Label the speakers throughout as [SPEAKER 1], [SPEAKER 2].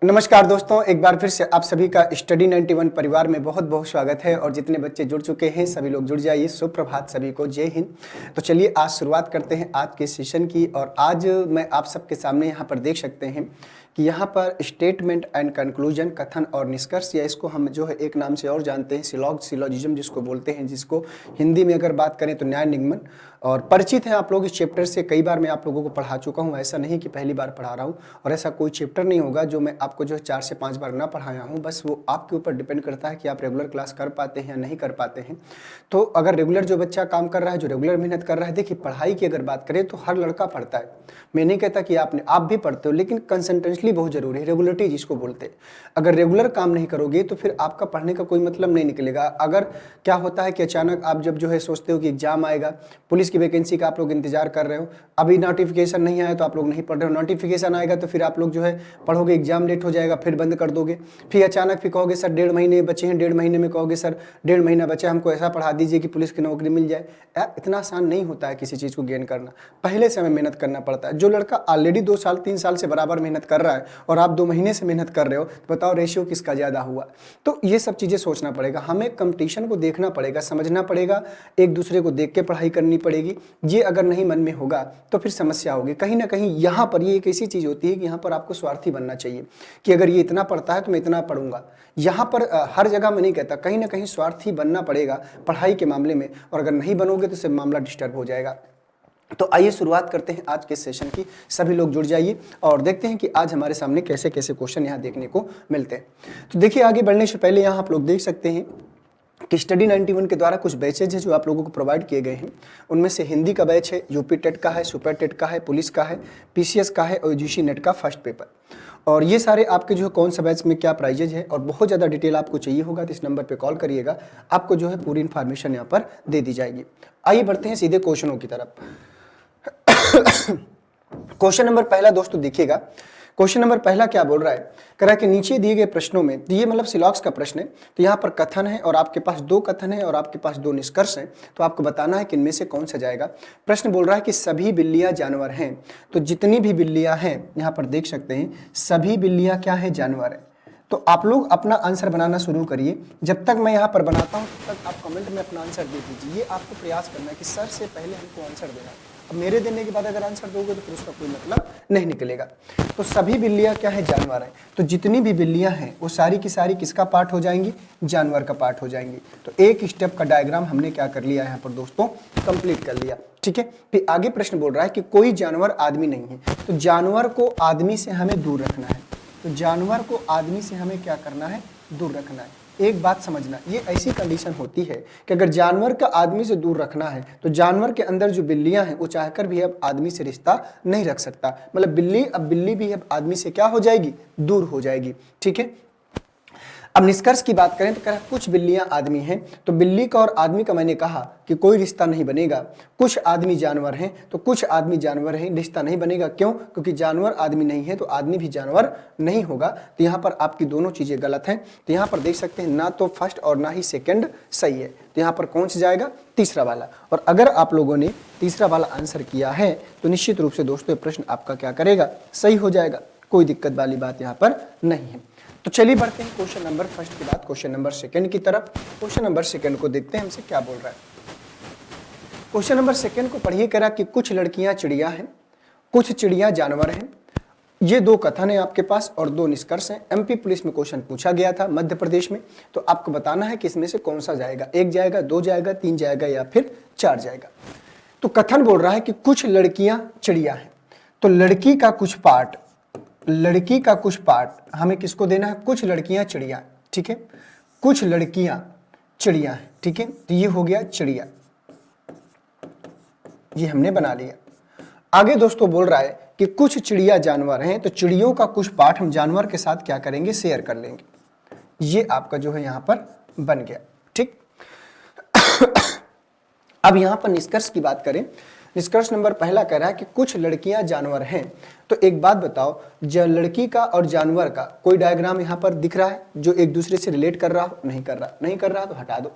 [SPEAKER 1] नमस्कार दोस्तों, एक बार फिर से आप सभी का स्टडी 91 परिवार में बहुत बहुत स्वागत है। और जितने बच्चे जुड़ चुके हैं सभी लोग जुड़ जाइए। सुप्रभात सभी को, जय हिंद। तो चलिए आज शुरुआत करते हैं आज के सेशन की। और आज मैं आप सबके सामने यहाँ पर देख सकते हैं कि यहाँ पर स्टेटमेंट एंड कंक्लूजन, कथन और निष्कर्ष, या इसको हम जो है एक नाम से और जानते हैं सिलॉजिज्म जिसको बोलते हैं, जिसको हिंदी में अगर बात करें तो न्याय निगमन। और परिचित हैं आप लोग इस चैप्टर से, कई बार मैं आप लोगों को पढ़ा चुका हूँ, ऐसा नहीं कि पहली बार पढ़ा रहा हूँ। और ऐसा कोई चैप्टर नहीं होगा जो मैं आपको जो है 4 से 5 बार ना पढ़ाया हूँ। बस वो आपके ऊपर डिपेंड करता है कि आप रेगुलर क्लास कर पाते हैं या नहीं कर पाते हैं। तो अगर रेगुलर जो बच्चा काम कर रहा है, जो रेगुलर मेहनत कर रहा है, देखिए पढ़ाई की अगर बात करें तो हर लड़का पढ़ता है। मैं नहीं कहता कि आप भी पढ़ते हो, लेकिन कंसिस्टेंटली बहुत जरूरी है, रेगुलरिटी जिसको बोलते हैं। अगर रेगुलर काम नहीं करोगे तो फिर आपका पढ़ने का कोई मतलब नहीं निकलेगा। अगर क्या होता है कि अचानक आप जब जो है सोचते हो कि एग्जाम आएगा, पुलिस की वैकेंसी का आप लोग इंतजार कर रहे हो, अभी नोटिफिकेशन नहीं आया तो आप लोग नहीं पढ़ रहे हो, नोटिफिकेशन आएगा तो फिर आप लोग जो है पढ़ोगे, एग्जाम लेट हो जाएगा, फिर बंद कर दोगे। फिर अचानक फिर कहोगे सर 1.5 महीने बचे हैं, 1.5 महीने में कहोगे सर 1.5 महीना बचा, हमको ऐसा पढ़ा दीजिए कि पुलिस की नौकरी मिल जाए। इतना आसान नहीं होता है किसी चीज़ को गेन करना, पहले से हमें मेहनत करना पड़ता है। जो लड़का ऑलरेडी 2 साल 3 साल से बराबर मेहनत कर रहा है और आप 2 महीने से मेहनत कर रहे हो, तो बताओ रेशियो किसका ज़्यादा हुआ। तो ये सब चीज़ें सोचना पड़ेगा, हमें कंपटीशन को देखना पड़ेगा, समझना पड़ेगा, एक दूसरे को देख के पढ़ाई करनी पड़ेगी। ये अगर नहीं मन में होगा तो फिर समस्या होगी कहीं ना कहीं। यहाँ पर ये एक ऐसी चीज़ होती है कि यहाँ पर आपको स्वार्थी बनना चाहिए कि अगर ये इतना पढ़ता है तो मैं इतना पढ़ूंगा। यहाँ पर हर जगह मैं नहीं कहता, कहीं ना कहीं स्वार्थी बनना पड़ेगा पढ़ाई के मामले में, और अगर नहीं बनोगे तो सिर्फ मामला डिस्टर्ब हो जाएगा। तो आइए शुरुआत करते हैं आज के सेशन की। सभी लोग जुड़ जाइए और देखते हैं कि आज हमारे सामने कैसे कैसे क्वेश्चन यहाँ देखने को मिलते हैं। तो देखिए, आगे बढ़ने से पहले यहाँ आप लोग देख सकते हैं कि स्टडी 91 के द्वारा कुछ बैचेज है जो आप लोगों को प्रोवाइड किए गए हैं। उनमें से हिंदी का बैच है, यूपी टेट का है, सुपर टेट का है, पुलिस का है, पीसीएस का है और यूजीसी नेट का फर्स्ट पेपर। और ये सारे आपके जो है कौन सा बैच में क्या प्राइजेज है और बहुत ज़्यादा डिटेल आपको चाहिए होगा तो इस नंबर पे कॉल करिएगा, आपको जो है पूरी इन्फॉर्मेशन यहाँ पर दे दी जाएगी। आइए बढ़ते हैं सीधे क्वेश्चनों की तरफ। क्वेश्चन नंबर पहला दोस्तों देखिएगा, क्वेश्चन नंबर पहला क्या बोल रहा है, कह रहा है कि नीचे दिए गए प्रश्नों में, ये मतलब सिलॉक्स का प्रश्न है, तो यहाँ पर कथन है और आपके पास 2 कथन है और आपके पास 2 निष्कर्ष हैं, तो आपको बताना है कि इनमें से कौन सा जाएगा। प्रश्न बोल रहा है कि सभी बिल्लियां जानवर हैं, तो जितनी भी बिल्लियां हैं यहाँ पर देख सकते हैं सभी बिल्लियां क्या है, जानवर है। तो आप लोग अपना आंसर बनाना शुरू करिए। जब तक मैं यहाँ पर बनाता हूँ तब तक आप कमेंट में अपना आंसर दे दीजिए। ये आपको प्रयास करना है कि सर से पहले हमको आंसर देना है। अब मेरे देने के बाद अगर आंसर दोगे तो फिर उसका कोई मतलब नहीं निकलेगा। तो सभी बिल्लियां क्या है, जानवर है। तो जितनी भी बिल्लियां हैं वो सारी की सारी किसका पार्ट हो जाएंगी, जानवर का पार्ट हो जाएंगी। तो एक स्टेप का डायग्राम हमने क्या कर लिया यहाँ पर दोस्तों, कंप्लीट कर लिया। ठीक है, फिर आगे प्रश्न बोल रहा है कि कोई जानवर आदमी नहीं है, तो जानवर को आदमी से हमें दूर रखना है। तो जानवर को आदमी से हमें क्या करना है, दूर रखना है। एक बात समझना, ये ऐसी कंडीशन होती है कि अगर जानवर का आदमी से दूर रखना है तो जानवर के अंदर जो बिल्लियां हैं वो चाहकर भी अब आदमी से रिश्ता नहीं रख सकता। मतलब बिल्ली भी अब आदमी से क्या हो जाएगी, दूर हो जाएगी। ठीक है, अब निष्कर्ष की बात करें तो कह रहा है कुछ बिल्लियां आदमी हैं, तो बिल्ली का और आदमी का मैंने कहा कि कोई रिश्ता नहीं बनेगा। कुछ आदमी जानवर हैं तो कुछ आदमी जानवर हैं, रिश्ता नहीं बनेगा। क्यों? क्योंकि जानवर आदमी नहीं है तो आदमी भी जानवर नहीं होगा। तो यहाँ पर आपकी दोनों चीजें गलत हैं। तो यहाँ पर देख सकते हैं ना तो फर्स्ट और ना ही सेकेंड सही है। तो यहाँ पर कौन सा जाएगा, तीसरा वाला। और अगर आप लोगों ने तीसरा वाला आंसर किया है तो निश्चित रूप से दोस्तों प्रश्न आपका क्या करेगा, सही हो जाएगा। कोई दिक्कत वाली बात यहाँ पर नहीं है। तो चलिए बढ़ते हैं क्वेश्चन नंबर फर्स्ट के बाद क्वेश्चन नंबर सेकंड की तरफ। क्वेश्चन नंबर सेकंड को देखते हैं हमसे क्या बोल रहा है। क्वेश्चन नंबर सेकंड को पढ़िए, कह रहा कि कुछ लड़कियां चिड़िया हैं, कुछ चिड़िया जानवर हैं। ये 2 कथन है आपके पास और 2 निष्कर्ष हैं। एमपी पुलिस में क्वेश्चन पूछा गया था मध्य प्रदेश में, तो आपको बताना है कि इसमें से कौन सा जाएगा, 1 जाएगा, 2 जाएगा, 3 जाएगा या फिर 4 जाएगा। तो कथन बोल रहा है कि कुछ लड़कियां चिड़िया हैं, तो लड़की का कुछ पार्ट हमें किसको देना है, कुछ लड़कियां चिड़िया। ठीक है, कुछ लड़कियां चिड़िया है। ठीक है, तो ये हो गया चिड़िया, ये हमने बना लिया। आगे दोस्तों बोल रहा है कि कुछ चिड़िया जानवर हैं, तो चिड़ियों का कुछ पार्ट हम जानवर के साथ क्या करेंगे, शेयर कर लेंगे। ये आपका जो है यहां पर बन गया। ठीक, अब यहां पर निष्कर्ष की बात करें। निष्कर्ष नंबर पहला कह रहा है कि कुछ लड़कियां जानवर हैं। तो एक बात बताओ, लड़की का और जानवर का कोई डायग्राम यहां पर दिख रहा है जो एक दूसरे से रिलेट कर रहा हो, नहीं कर रहा तो हटा दो।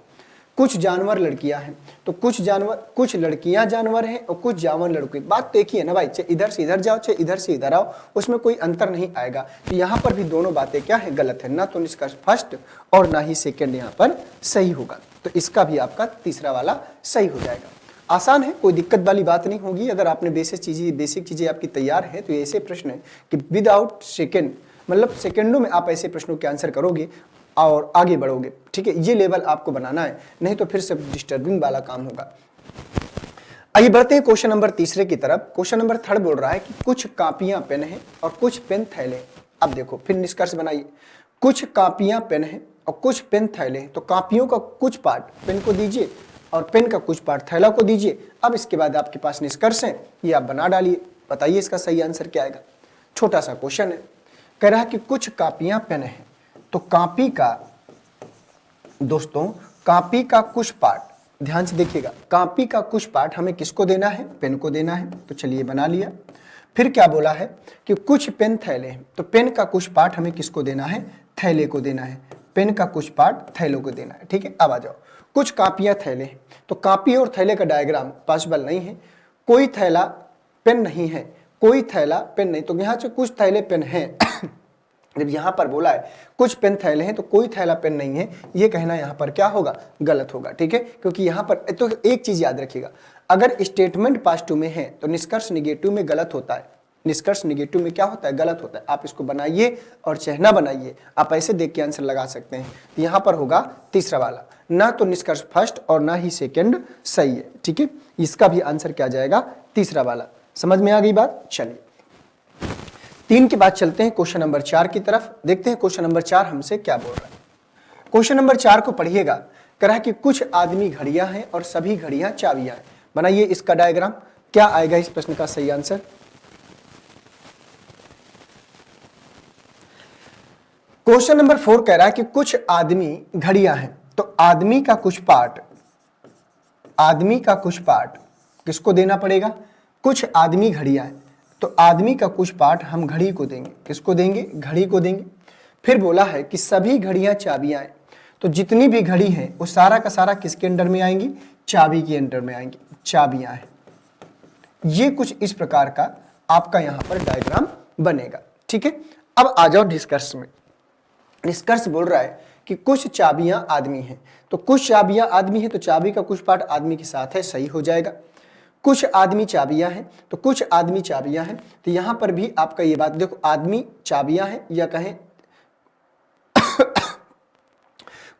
[SPEAKER 1] कुछ जानवर लड़कियां हैं, तो कुछ लड़कियां जानवर हैं और कुछ जानवर लड़के। बात तो एक ही है ना भाई, चाहे इधर से इधर जाओ चाहे इधर से इधर आओ, उसमें कोई अंतर नहीं आएगा। तो यहाँ पर भी दोनों बातें क्या है, गलत है। ना तो निष्कर्ष फर्स्ट और ना ही सेकंड यहाँ पर सही होगा। तो इसका भी आपका तीसरा वाला सही हो जाएगा। आसान है, कोई दिक्कत वाली बात नहीं होगी। अगर आपने बेसिक चीजें आपकी तैयार है तो ऐसे प्रश्न है कि विदाउट सेकेंड, मतलब सेकेंडों में आप ऐसे प्रश्नों के आंसर करोगे और आगे बढ़ोगे। ठीक है, ये लेवल आपको बनाना है, नहीं तो फिर सब डिस्टर्बिंग वाला काम होगा। आइए बढ़ते हैं क्वेश्चन नंबर तीसरे की तरफ। क्वेश्चन नंबर थर्ड बोल रहा है कि कुछ कापियां पेन हैं और कुछ पेन थैले हैं। अब देखो फिर निष्कर्ष बनाइए। कुछ कापियां पेन हैं और कुछ पेन थैले हैं, तो कापियों का कुछ पार्ट पेन को दीजिए और पेन का कुछ पार्ट थैला को दीजिए। अब इसके बाद आपके पास निष्कर्ष है, ये आप बना डालिए। बताइए इसका सही आंसर क्या आएगा। छोटा सा क्वेश्चन है, कह रहा है कि कुछ कापियां पेन हैं, तो कापी का, दोस्तों कापी का कुछ पार्ट, ध्यान से देखिएगा, कापी का कुछ पार्ट हमें किसको देना है, पेन को देना है। तो चलिए बना लिया। फिर क्या बोला है कि कुछ पेन थैले हैं, तो पेन का कुछ पार्ट हमें किसको देना है, थैले को देना है। पेन का कुछ पार्ट थैलों को देना है। ठीक है, अब आ जाओ। कुछ कापियां थैले हैं, तो कापी और थैले का डायग्राम पॉसिबल नहीं है। कोई थैला पेन नहीं है, कोई थैला पेन नहीं, तो यहाँ से कुछ थैले पेन हैं। जब यहाँ पर बोला है कुछ पेन थैले हैं तो कोई थैला पेन नहीं है, ये कहना यहाँ पर क्या होगा, गलत होगा। ठीक है, क्योंकि यहाँ पर तो एक चीज याद रखिएगा, अगर स्टेटमेंट पॉजिटिव में है तो निष्कर्ष निगेटिव में गलत होता है। निष्कर्ष निगेटिव में क्या होता है, गलत होता है। आप इसको बनाइए और चाहे ना बनाइए, आप ऐसे देख के आंसर लगा सकते हैं। तो यहाँ पर होगा तीसरा वाला, ना तो निष्कर्ष फर्स्ट और ना ही सेकेंड सही है। ठीक है, इसका भी आंसर क्या जाएगा, तीसरा वाला। समझ में आ गई बात। चलिए 3 के बाद चलते हैं क्वेश्चन नंबर 4 की तरफ। देखते हैं क्वेश्चन नंबर 4 हमसे क्या बोल रहा है। क्वेश्चन नंबर 4 को पढ़िएगा। कह रहा है कि कुछ आदमी घड़ियां हैं और सभी घड़ियां चाबियां हैं। बनाइए इसका डायग्राम। क्या आएगा इस प्रश्न का सही आंसर। क्वेश्चन नंबर 4 कह रहा है कि कुछ आदमी घड़ियां हैं, तो आदमी का कुछ पार्ट किसको देना पड़ेगा, कुछ आदमी घड़ियां हैं, तो आदमी का कुछ पार्ट हम घड़ी को देंगे। किसको देंगे, घड़ी को देंगे। फिर बोला है कि सभी घड़ियां चाबियां हैं, तो जितनी भी घड़ी हैं वो सारा का सारा किसके अंडर में आएंगी, चाबी के अंडर में आएंगी, चाबियां हैं। ये कुछ इस प्रकार का आपका यहां पर डायग्राम बनेगा। ठीक है, अब आ जाओ निष्कर्ष में। निष्कर्ष बोल रहा है कि कुछ चाबियां आदमी हैं, तो कुछ चाबियां आदमी हैं, तो चाबी का कुछ पार्ट आदमी के साथ है, सही हो जाएगा। कुछ आदमी चाबियां हैं, तो कुछ आदमी चाबियां हैं, तो यहां पर भी आपका ये बात देखो, आदमी चाबियां हैं या कहें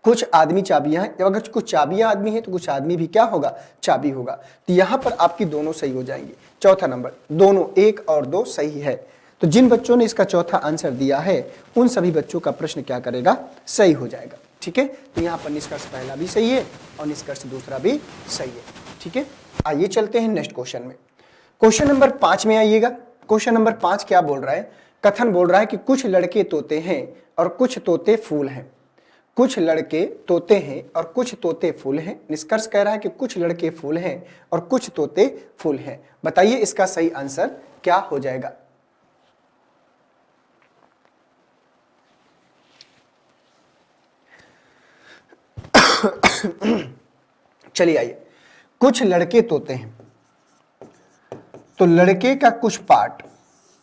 [SPEAKER 1] कुछ आदमी चाबियां हैं। अगर कुछ चाबियां आदमी हैं तो कुछ आदमी भी क्या होगा, चाबी होगा। तो यहां पर आपकी दोनों सही हो जाएंगी। चौथा नंबर, दोनों 1 और 2 सही है। तो जिन बच्चों ने इसका चौथा आंसर दिया है उन सभी बच्चों का प्रश्न क्या करेगा, सही हो जाएगा। ठीक है, तो यहां पर निष्कर्ष पहला भी सही है और निष्कर्ष दूसरा भी सही है। ठीक है, आइए चलते हैं नेक्स्ट क्वेश्चन में। क्वेश्चन नंबर 5 में आइएगा। क्वेश्चन नंबर 5 क्या बोल रहा है, कथन बोल रहा है कि कुछ लड़के तोते हैं और कुछ तोते फूल हैं। कुछ लड़के तोते हैं और कुछ तोते फूल हैं। निष्कर्ष कह रहा है कि कुछ लड़के फूल हैं और कुछ तोते फूल हैं। बताइए इसका सही आंसर क्या हो जाएगा। चलिए आइए, कुछ लड़के तोते हैं, तो लड़के का कुछ पार्ट,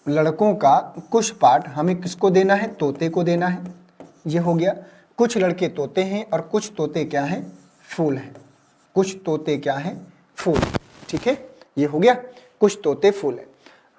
[SPEAKER 1] लड़कों का कुछ पार्ट हमें किसको देना है, तोते को देना है। ये हो गया। कुछ लड़के तोते हैं और कुछ तोते क्या हैं, फूल हैं। कुछ तोते क्या हैं, फूल। ठीक है, ये हो गया, कुछ तोते फूल हैं।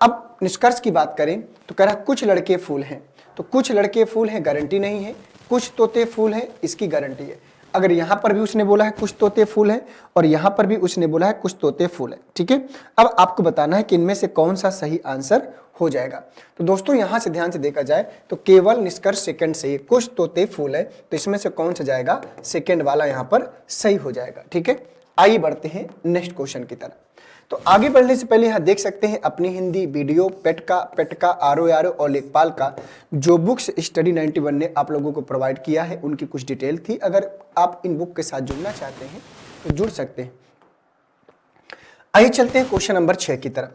[SPEAKER 1] अब निष्कर्ष की बात करें तो कह रहा कुछ लड़के फूल हैं, तो कुछ लड़के फूल हैं गारंटी नहीं है, कुछ तोते फूल हैं इसकी गारंटी है। अगर यहां पर भी उसने बोला है कुछ तोते फूल है और यहां पर भी उसने बोला है कुछ तोते फूल है। ठीक है, अब आपको बताना है कि इनमें से कौन सा सही आंसर हो जाएगा। तो दोस्तों यहां से ध्यान से देखा जाए तो केवल निष्कर्ष सेकंड से ही, कुछ तोते फूल है, तो इसमें से कौन सा जाएगा, सेकंड वाला यहां पर सही हो जाएगा। ठीक है, आइए बढ़ते हैं नेक्स्ट क्वेश्चन की तरफ। तो आगे बढ़ने से पहले यहाँ देख सकते हैं अपनी हिंदी वीडियो पेटका आरो और लेखपाल का जो बुक्स स्टडी 91 ने आप लोगों को प्रोवाइड किया है, उनकी कुछ डिटेल थी। अगर आप इन बुक के साथ जुड़ना चाहते हैं तो जुड़ सकते हैं। आइए चलते हैं क्वेश्चन नंबर 6 की तरफ।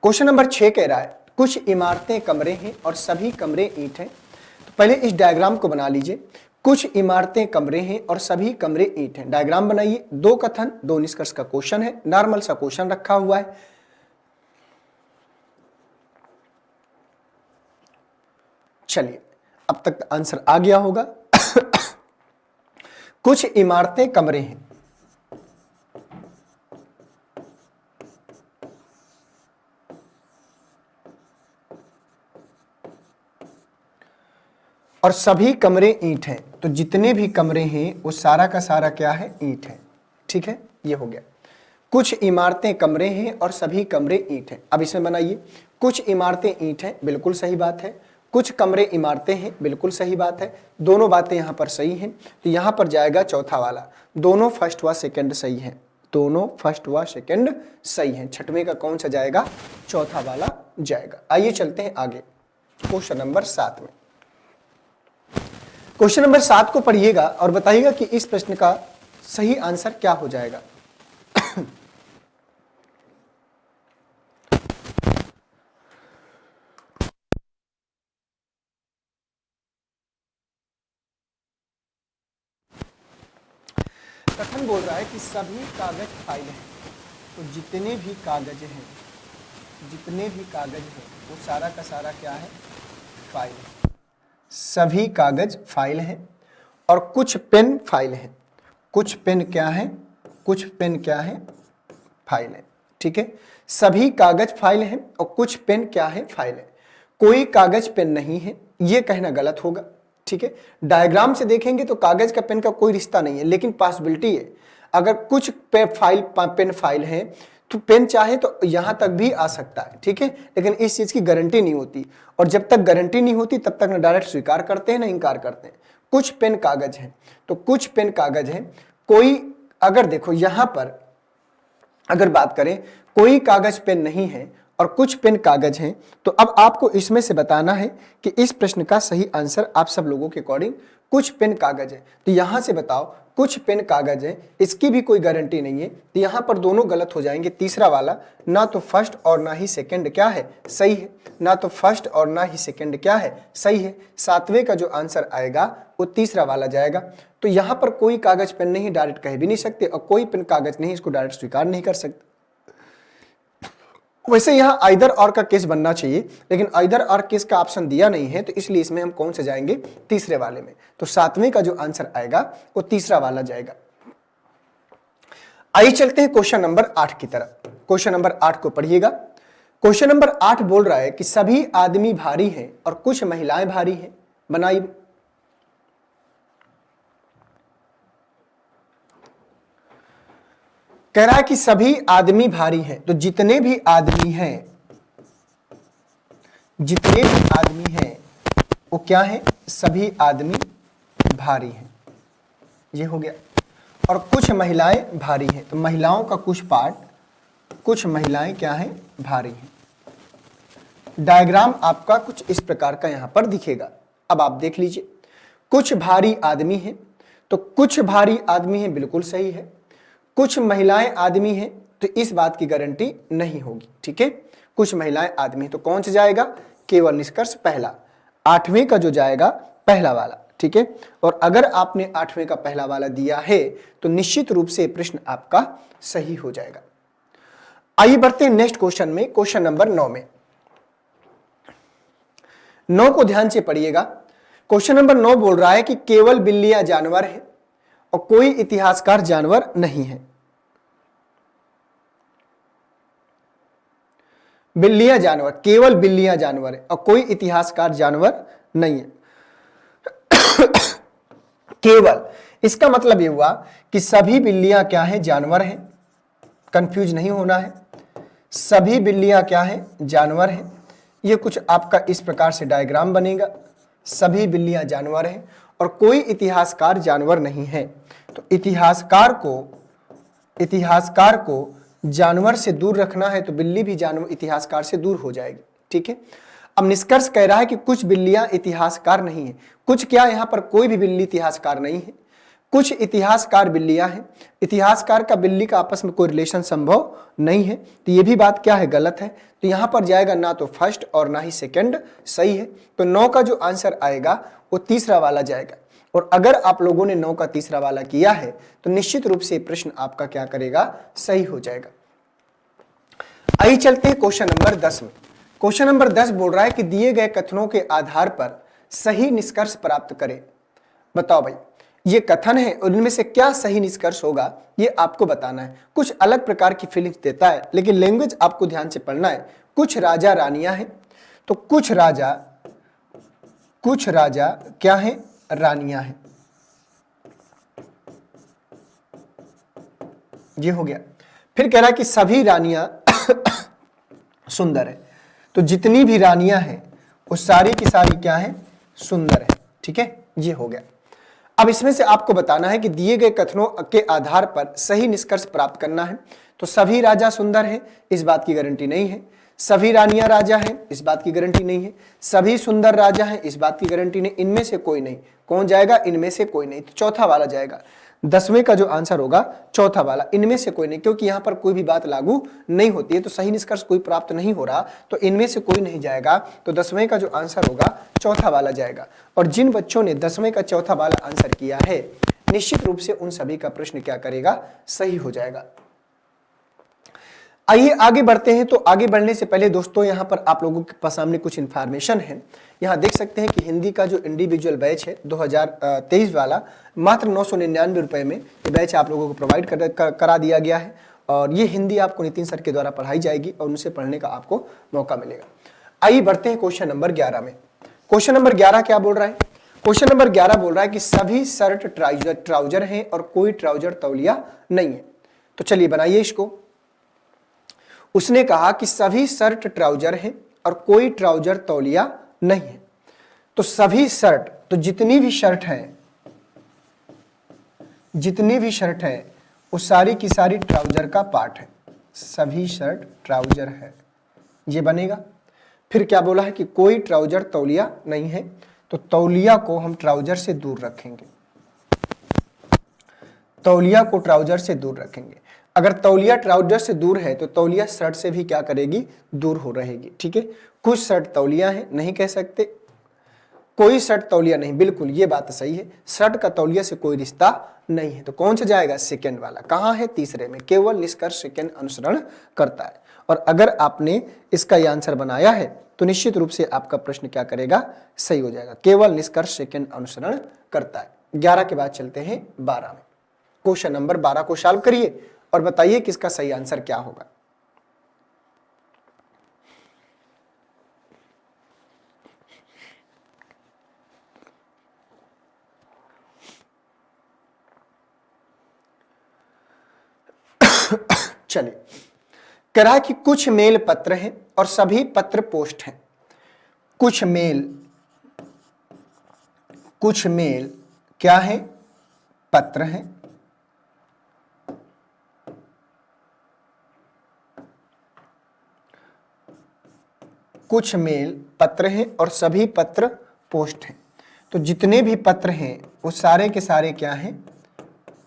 [SPEAKER 1] क्वेश्चन नंबर 6 कह रहा है कुछ इमारतें कमरे हैं और सभी कमरे ईंट हैं। तो पहले इस डायग्राम को बना लीजिए। कुछ इमारतें कमरे हैं और सभी कमरे ईंट हैं। डायग्राम बनाइए। दो कथन दो निष्कर्ष का क्वेश्चन है, नॉर्मल सा क्वेश्चन रखा हुआ है। चलिए, अब तक आंसर आ गया होगा। कुछ इमारतें कमरे हैं, और सभी कमरे ईंट हैं। तो जितने भी कमरे हैं वो सारा का सारा क्या है? ईंट है। ठीक है, ये हो गया। कुछ इमारतें कमरे हैं और सभी कमरे ईंट हैं। अब इसमें बनाइए। कुछ इमारतें ईंट हैं, बिल्कुल सही बात है। कुछ कमरे इमारतें हैं, बिल्कुल सही बात है। दोनों बातें यहां पर सही हैं। तो यहां पर जाएगा चौथा वाला। दोनों फर्स्ट व सेकंड सही हैं। दोनों फर्स्ट व सेकंड सही हैं। छठवें का कौन सा जाएगा? चौथा वाला जाएगा। आइए चलते हैं आगे क्वेश्चन नंबर 7 में। क्वेश्चन नंबर 7 को पढ़िएगा और बताइएगा कि इस प्रश्न का सही आंसर क्या हो जाएगा। कथन बोल रहा है कि सभी कागज फाइल हैं। तो जितने भी कागज हैं, जितने भी कागज हैं वो सारा का सारा क्या है? फाइल है। सभी कागज फाइल हैं और कुछ पेन फाइल हैं। कुछ पेन क्या है? कुछ पेन क्या है? फाइल है। ठीक है, सभी कागज फाइल हैं और कुछ पेन क्या है? फाइल है। कोई कागज पेन नहीं है, यह कहना गलत होगा। ठीक है, डायग्राम से देखेंगे तो कागज का पेन का कोई रिश्ता नहीं है, लेकिन पॉसिबिलिटी है। अगर कुछ पेन फाइल है तो पेन चाहे तो यहां तक भी आ सकता है। ठीक है, लेकिन इस चीज की गारंटी नहीं होती, और जब तक गारंटी नहीं होती तब तक ना डायरेक्ट स्वीकार करते हैं ना इनकार करते हैं। कुछ पेन कागज हैं, तो कुछ पेन कागज हैं। कोई, अगर देखो यहां पर अगर बात करें कोई कागज पेन नहीं है और कुछ पेन कागज हैं, तो अब आपको इसमें से बताना है कि इस प्रश्न का सही आंसर आप सब लोगों के अकॉर्डिंग कुछ पेन कागज है। तो यहां से बताओ कुछ पेन कागज है, इसकी भी कोई गारंटी नहीं है। तो यहां पर दोनों गलत हो जाएंगे। तीसरा वाला ना तो फर्स्ट और ना ही सेकंड क्या है? सही है। ना तो फर्स्ट और ना ही सेकंड क्या है? सही है। सातवें का जो आंसर आएगा वो तीसरा वाला जाएगा। तो यहां पर कोई कागज पेन नहीं डायरेक्ट कह भी नहीं सकते, और कोई पेन कागज नहीं इसको डायरेक्ट स्वीकार नहीं कर सकते। वैसे यहां आइदर और का केस बनना चाहिए, लेकिन आइदर और केस का ऑप्शन दिया नहीं है, तो इसलिए इसमें हम कौन से जाएंगे? तीसरे वाले में। तो सातवें का जो आंसर आएगा वो तीसरा वाला जाएगा। आइए चलते हैं क्वेश्चन नंबर 8 की तरफ। क्वेश्चन नंबर 8 को पढ़िएगा। क्वेश्चन नंबर 8 बोल रहा है कि सभी आदमी भारी हैं और कुछ महिलाएं भारी हैं। बनाइए। कह रहा है कि सभी आदमी भारी हैं। तो जितने भी आदमी हैं, जितने भी आदमी हैं वो क्या है? सभी आदमी भारी हैं। ये हो गया। और कुछ महिलाएं भारी हैं। तो महिलाओं का कुछ पार्ट, कुछ महिलाएं क्या हैं? भारी हैं। डायग्राम आपका कुछ इस प्रकार का यहां पर दिखेगा। अब आप देख लीजिए। कुछ भारी आदमी हैं, तो कुछ भारी आदमी हैं, बिल्कुल सही है। कुछ महिलाएं आदमी हैं, तो इस बात की गारंटी नहीं होगी। ठीक है, कुछ महिलाएं आदमी, तो कौन सा जाएगा? केवल निष्कर्ष पहला। आठवें का जो जाएगा पहला वाला। ठीक है, और अगर आपने आठवें का पहला वाला दिया है तो निश्चित रूप से प्रश्न आपका सही हो जाएगा। आइए बढ़ते हैं नेक्स्ट क्वेश्चन में, क्वेश्चन नंबर 9 में। 9 को ध्यान से पढ़िएगा। क्वेश्चन नंबर 9 बोल रहा है कि केवल बिल्लियां जानवर है और कोई इतिहासकार जानवर नहीं है। बिल्लियां जानवर, केवल बिल्लियां जानवर है और कोई इतिहासकार जानवर नहीं है। केवल, इसका मतलब यह हुआ कि सभी बिल्लियां क्या हैं? जानवर हैं। कंफ्यूज नहीं होना है। सभी बिल्लियां क्या हैं? जानवर हैं। यह कुछ आपका इस प्रकार से डायग्राम बनेगा। सभी बिल्लियां जानवर हैं और कोई इतिहासकार जानवर नहीं है। तो इतिहासकार को जानवर से दूर रखना है, तो बिल्ली भी जानवर इतिहासकार से दूर हो जाएगी। ठीक है, अब निष्कर्ष कह रहा है कि कुछ बिल्लियां इतिहासकार नहीं है। कुछ क्या? यहां पर कोई भी बिल्ली इतिहासकार नहीं है। कुछ इतिहासकार बिल्लियां हैं। इतिहासकार का बिल्ली का आपस में कोई रिलेशन संभव नहीं है। तो ये भी बात क्या है? गलत है। तो यहां पर जाएगा ना तो फर्स्ट और ना ही सेकंड सही है। तो 9 का जो आंसर आएगा वो तीसरा वाला जाएगा। और अगर आप लोगों ने 9 का तीसरा वाला किया है तो निश्चित रूप से प्रश्न आपका क्या करेगा, सही हो जाएगा। आइए चलते हैं क्वेश्चन नंबर 10 में। क्वेश्चन नंबर 10 बोल रहा है कि दिए गए कथनों के आधार पर सही निष्कर्ष प्राप्त करें। बताओ भाई, ये कथन है और इनमें से क्या सही निष्कर्ष होगा, ये आपको बताना है। कुछ अलग प्रकार की फीलिंग्स देता है, लेकिन लैंग्वेज आपको ध्यान से पढ़ना है। कुछ राजा रानियां हैं, तो कुछ राजा क्या है, रानियां हैं। ये हो गया। फिर कह रहा है कि सभी रानियां सुंदर है, तो जितनी भी रानियां हैं वो सारी की सारी क्या है, सुंदर है। ठीक है, ये हो गया। अब इसमें से आपको बताना है कि दिए गए कथनों के आधार पर सही निष्कर्ष प्राप्त करना है। तो सभी राजा सुंदर हैं, इस बात की गारंटी नहीं है। सभी रानियां राजा हैं, इस बात की गारंटी नहीं है। सभी सुंदर राजा हैं, इस बात की गारंटी नहीं। इनमें से कोई नहीं। कौन जाएगा, इनमें से कोई नहीं। तो चौथा वाला जाएगा। 10वें का जो आंसर होगा चौथा वाला, इनमें से कोई नहीं, क्योंकि यहां पर कोई भी बात लागू नहीं होती है, तो सही निष्कर्ष कोई प्राप्त नहीं हो रहा, तो इनमें से कोई नहीं जाएगा। तो 10वें का जो आंसर होगा चौथा वाला जाएगा। और जिन बच्चों ने 10वें का चौथा वाला आंसर किया है, निश्चित रूप से उन सभी का प्रश्न क्या करेगा, सही हो जाएगा। आइए आगे बढ़ते हैं। तो आगे बढ़ने से पहले दोस्तों, यहां पर आप लोगों के पास सामने कुछ इंफॉर्मेशन है। यहां देख सकते हैं कि हिंदी का जो इंडिविजुअल बैच है 2023 वाला, मात्र 999 रुपए में ये बैच आप लोगों को प्रोवाइड करा दिया गया है। और ये हिंदी आपको नितिन सर के द्वारा पढ़ाई जाएगी और उनसे पढ़ने का आपको मौका मिलेगा। आइए बढ़ते हैं क्वेश्चन नंबर 11 में। क्वेश्चन नंबर 11 क्या बोल रहा है? क्वेश्चन नंबर 11 बोल रहा है कि सभी शर्ट ट्राउजर हैं और कोई ट्राउजर तौलिया नहीं है। तो चलिए बनाइए इसको। उसने कहा कि सभी शर्ट ट्राउजर हैं और कोई ट्राउजर तौलिया नहीं है। तो सभी शर्ट, तो जितनी भी शर्ट है वो सारी की सारी ट्राउजर का पार्ट है। सभी शर्ट ट्राउजर है, ये बनेगा। फिर क्या बोला है कि कोई ट्राउजर तौलिया नहीं है, तो तौलिया को हम ट्राउजर से दूर रखेंगे। तौलिया को ट्राउजर से दूर रखेंगे। अगर तौलिया ट्राउजर से दूर है तो तौलिया शर्ट से भी क्या करेगी, दूर हो रहेगी। ठीक है, कुछ शर्ट तौलिया है, नहीं कह सकते। कोई शर्ट तौलिया नहीं, बिल्कुल ये बात सही है। शर्ट का तौलिया से कोई रिश्ता नहीं है। तो कौन सा जाएगा, सेकंड वाला। कहां है, तीसरे में। केवल निष्कर्ष सेकंड अनुसरण करता है। और अगर आपने इसका ये आंसर बनाया है तो निश्चित रूप से आपका प्रश्न क्या करेगा, सही हो जाएगा। केवल निष्कर्ष सेकंड अनुसरण करता है। 11 के बाद चलते हैं 12 में। क्वेश्चन नंबर 12 को सॉल्व करिए और बताइए कि इसका सही आंसर क्या होगा। चलिए, कह रहा है कि कुछ मेल पत्र हैं और सभी पत्र पोस्ट हैं। कुछ मेल क्या है, पत्र हैं। कुछ मेल पत्र हैं और सभी पत्र पोस्ट हैं। तो जितने भी पत्र हैं वो सारे के सारे क्या हैं,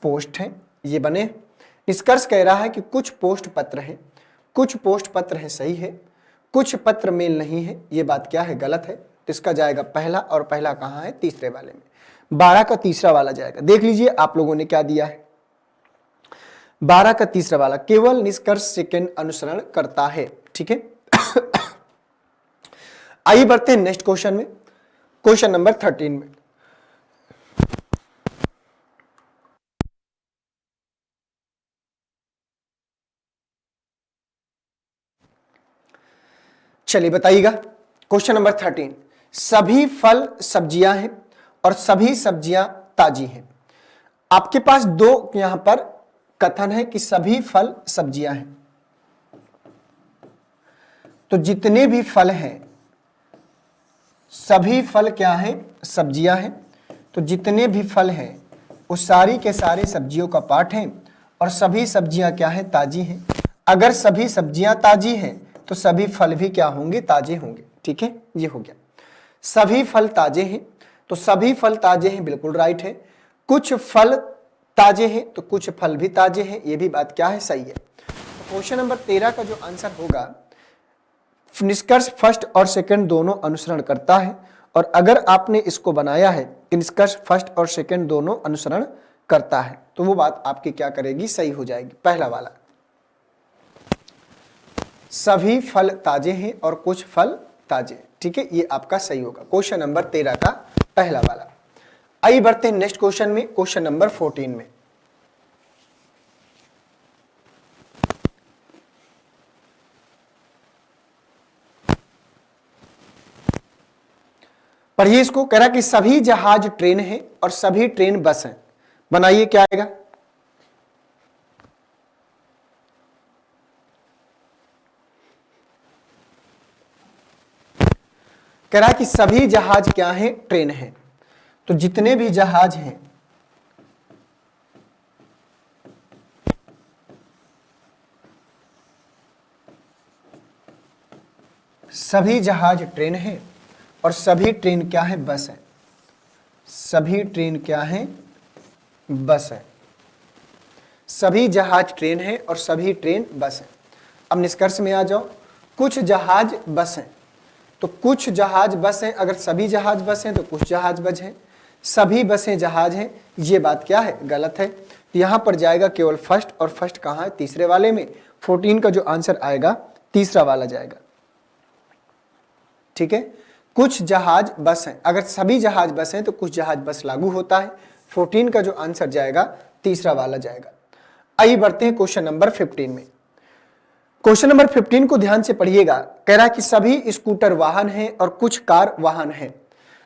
[SPEAKER 1] पोस्ट हैं। ये बने। निष्कर्ष कह रहा है कि कुछ पोस्ट पत्र हैं, कुछ पोस्ट पत्र हैं, सही है। कुछ पत्र मेल नहीं है, ये बात क्या है, गलत है। तो इसका जाएगा पहला, और पहला कहाँ है, तीसरे वाले में। 12 का तीसरा वाला जाएगा। देख लीजिए आप लोगों ने क्या दिया है। 12 का तीसरा वाला, केवल निष्कर्ष सेकंड अनुसरण करता है। ठीक है, आइए बढ़ते हैं नेक्स्ट क्वेश्चन में। क्वेश्चन नंबर 13 में। चलिए बताइएगा। क्वेश्चन नंबर 13, सभी फल सब्जियां हैं और सभी सब्जियां ताजी हैं। आपके पास दो यहां पर कथन है कि सभी फल सब्जियां हैं। तो जितने भी फल हैं, सभी फल क्या हैं, सब्जियां हैं। तो जितने भी फल हैं वो सारी के सारे सब्जियों का पार्ट हैं और सभी सब्जियां क्या हैं, ताजी हैं। अगर सभी सब्जियां ताजी हैं तो सभी फल भी क्या होंगे, ताजे होंगे। ठीक है, ये हो गया। सभी फल ताजे हैं, तो सभी फल ताजे हैं, बिल्कुल राइट है। कुछ फल ताजे हैं तो कुछ फल भी ताजे हैं, ये भी बात क्या है, सही है। तो क्वेश्चन नंबर 13 का जो आंसर होगा, निष्कर्ष फर्स्ट और सेकंड दोनों अनुसरण करता है। और अगर आपने इसको बनाया है, कि निष्कर्ष फर्स्ट और सेकंड दोनों अनुसरण करता है, तो वो बात आपकी क्या करेगी, सही हो जाएगी। पहला वाला, सभी फल ताजे हैं और कुछ फल ताजे, ठीक है, ये आपका सही होगा। क्वेश्चन नंबर 13 का पहला वाला। आइए बढ़ते हैं नेक्स्ट क्वेश्चन में, क्वेश्चन नंबर 14 में। पढ़िए इसको। कह रहा कि सभी जहाज ट्रेन हैं और सभी ट्रेन बस हैं। बनाइए क्या आएगा। कह रहा कि सभी जहाज क्या हैं, ट्रेन हैं। तो जितने भी जहाज हैं सभी जहाज ट्रेन हैं और सभी ट्रेन क्या है, बस है। सभी ट्रेन क्या है, बस है। सभी जहाज ट्रेन है और सभी ट्रेन बस है। अब निष्कर्ष में आ जाओ। कुछ जहाज बस हैं, तो कुछ जहाज बस हैं। अगर सभी जहाज बस हैं तो कुछ जहाज बस हैं। सभी बसें जहाज हैं, ये बात क्या है, गलत है। तो यहां पर जाएगा केवल फर्स्ट, और फर्स्ट कहां है, तीसरे वाले में। 14 का जो आंसर आएगा तीसरा वाला जाएगा, ठीक है। कुछ जहाज बस हैं, अगर सभी जहाज बस हैं तो कुछ जहाज बस लागू होता है। 14 का जो आंसर जाएगा तीसरा वाला जाएगा। आइए बढ़ते हैं क्वेश्चन नंबर 15 में। क्वेश्चन नंबर 15 को ध्यान से पढ़िएगा। कह रहा है कि सभी स्कूटर वाहन हैं और कुछ कार वाहन हैं।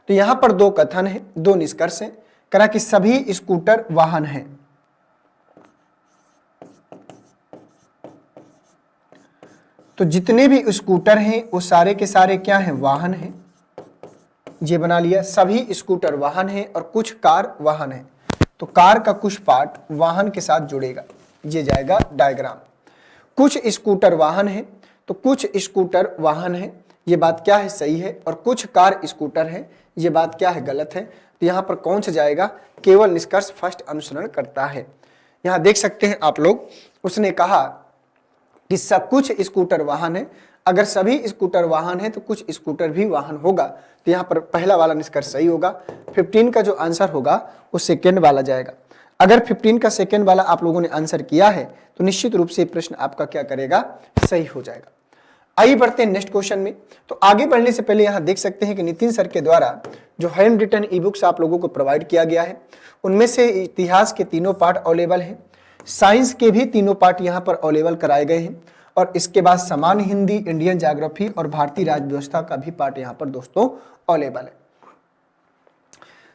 [SPEAKER 1] तो यहां पर दो कथन है, दो निष्कर्ष हैं। कह रहा है कि सभी स्कूटर वाहन हैं, तो जितने भी स्कूटर हैं वो सारे के सारे क्या हैं, वाहन हैं। ये बना लिया। सभी स्कूटर वाहन हैं और कुछ कार वाहन हैं, तो कार का कुछ पार्ट वाहन के साथ जुड़ेगा, ये जाएगा डायग्राम। कुछ स्कूटर वाहन हैं, तो कुछ स्कूटर वाहन हैं, ये बात क्या है, सही है। और कुछ कार स्कूटर हैं, ये बात क्या है, गलत है। तो यहां पर कौन सा जाएगा, केवल निष्कर्ष फर्स्ट अनुसरण करता है। यहां देख सकते हैं आप लोग, उसने कहा कि सब कुछ स्कूटर वाहन है। अगर सभी स्कूटर वाहन है तो कुछ स्कूटर भी वाहन होगा, तो यहां पर पहला वाला निष्कर्ष सही होगा। 15 का जो आंसर होगा वो सेकंड वाला जाएगा। अगर 15 का सेकंड वाला आप लोगों ने आंसर किया है तो निश्चित रूप से प्रश्न आपका क्या करेगा, सही हो जाएगा। आइए बढ़ते हैं नेक्स्ट क्वेश्चन में। तो आगे बढ़ने से पहले यहां देख सकते हैं कि नितिन सर के द्वारा जो हैंड रिटन ई बुक्स आप लोगों को प्रोवाइड किया गया है, उनमें से इतिहास के तीनों पार्ट अवेलेबल हैं, साइंस के भी तीनों पार्ट यहां पर अवेलेबल कराए गए हैं, और इसके बाद सामान्य हिंदी, इंडियन ज्योग्राफी और भारतीय राज्य व्यवस्था का भी पार्ट यहां पर दोस्तों अवेलेबल है।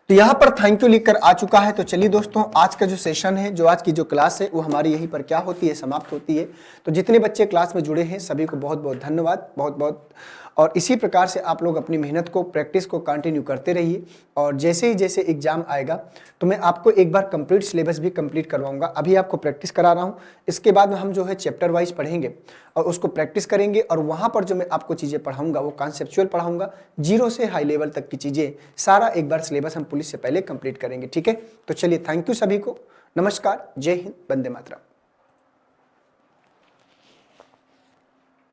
[SPEAKER 1] तो यहां पर थैंक यू लिखकर आ चुका है। तो चलिए दोस्तों, आज का जो सेशन है, जो आज की जो क्लास है, वो हमारी यहीं पर क्या होती है, समाप्त होती है। तो जितने बच्चे क्लास में जुड़े हैं सभी को बहुत बहुत धन्यवाद, बहुत बहुत। और इसी प्रकार से आप लोग अपनी मेहनत को, प्रैक्टिस को कंटिन्यू करते रहिए। और जैसे ही जैसे एग्जाम आएगा तो मैं आपको एक बार कंप्लीट सिलेबस भी कंप्लीट करवाऊंगा। अभी आपको प्रैक्टिस करा रहा हूं, इसके बाद हम जो है चैप्टर वाइज पढ़ेंगे और उसको प्रैक्टिस करेंगे। और वहां पर जो मैं आपको चीज़ें पढ़ाऊंगा वो कॉन्सेप्चुअल पढ़ाऊंगा, 0 से हाई लेवल तक की चीज़ें, सारा एक बार सिलेबस हम पुलिस से पहले कंप्लीट करेंगे, ठीक है। तो चलिए, थैंक यू सभी को, नमस्कार, जय हिंद, वंदे मातरम।